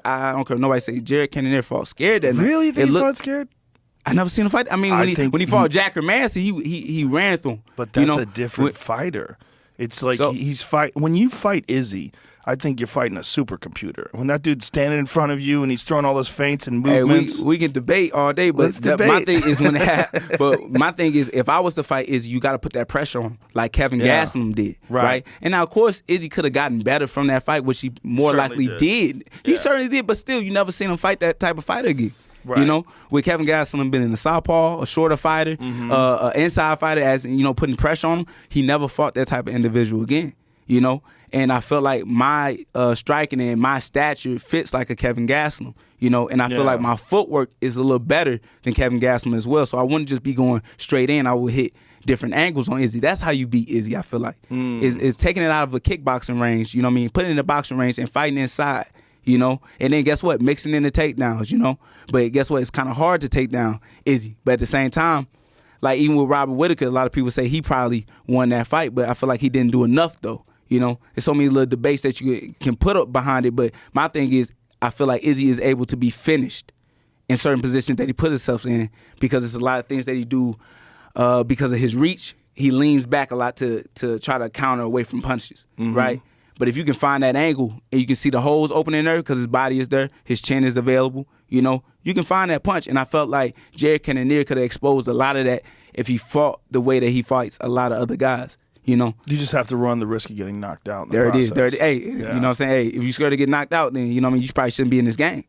I don't care. Nobody say Jared Cannonier fought scared that night. Really? He fought scared? I never seen him fight. I mean, when he fought Jack Hermanson, he ran through him. But that's a different fighter. It's like when you fight Izzy, I think you're fighting a supercomputer. When that dude's standing in front of you and he's throwing all those feints and movements. We can debate all day, but my thing is my thing is if I was to fight Izzy, you got to put that pressure on him, like Kevin Gastelum did, right? And now, of course, Izzy could have gotten better from that fight, which he more likely did. Yeah. He certainly did, but still, you never seen him fight that type of fighter again. Right. You know, with Kevin Gastelum being in the southpaw, a shorter fighter, an inside fighter, as you know, putting pressure on him, he never fought that type of individual again. You know, and I feel like my striking and my stature fits like a Kevin Gastelum. You know, and I feel like my footwork is a little better than Kevin Gastelum as well. So I wouldn't just be going straight in. I would hit different angles on Izzy. That's how you beat Izzy. I feel like is taking it out of a kickboxing range. You know what I mean? Putting it in the boxing range and fighting inside. You know, and then guess what? Mixing in the takedowns, you know. But guess what? It's kind of hard to take down Izzy. But at the same time, like even with Robert Whittaker, a lot of people say he probably won that fight, but I feel like he didn't do enough though. You know, there's so many little debates that you can put up behind it. But my thing is, I feel like Izzy is able to be finished in certain positions that he put himself in because there's a lot of things that he do because of his reach. He leans back a lot to try to counter away from punches, right? But if you can find that angle and you can see the holes open in there because his body is there, his chin is available, you know, you can find that punch. And I felt like Jared Cannonier could have exposed a lot of that if he fought the way that he fights a lot of other guys, you know. You just have to run the risk of getting knocked out in the process. There it is. Hey, you know what I'm saying? Hey, if you're scared to get knocked out, then, you know what I mean, you probably shouldn't be in this game.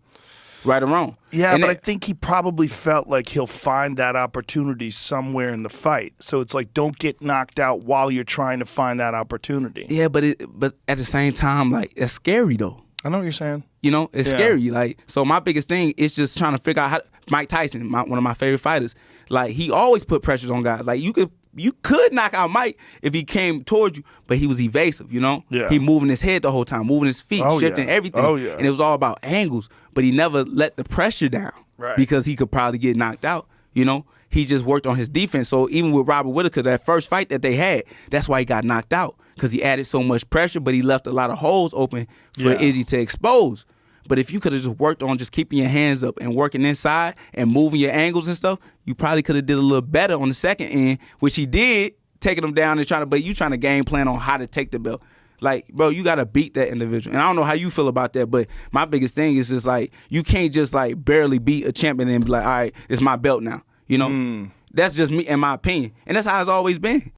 Right or wrong. Yeah, but I think he probably felt like he'll find that opportunity somewhere in the fight. So it's like, don't get knocked out while you're trying to find that opportunity. Yeah, but at the same time, like, it's scary, though. I know what you're saying. You know, it's scary. Like, so my biggest thing is just trying to figure out how Mike Tyson, one of my favorite fighters, like, he always put pressures on guys. Like, you could knock out Mike if he came towards you, but he was evasive, you know? Yeah. He moving his head the whole time, moving his feet, shifting everything. Oh, yeah. And it was all about angles, but he never let the pressure down because he could probably get knocked out, you know? He just worked on his defense. So even with Robert Whittaker, that first fight that they had, that's why he got knocked out because he added so much pressure, but he left a lot of holes open for Izzy to expose. But if you could have just worked on just keeping your hands up and working inside and moving your angles and stuff, you probably could have did a little better on the second end, which he did, taking them down and but you trying to game plan on how to take the belt. Like, bro, you got to beat that individual. And I don't know how you feel about that, but my biggest thing is just like, you can't just like barely beat a champion and be like, all right, it's my belt now. You know? That's just me, in my opinion. And that's how it's always been.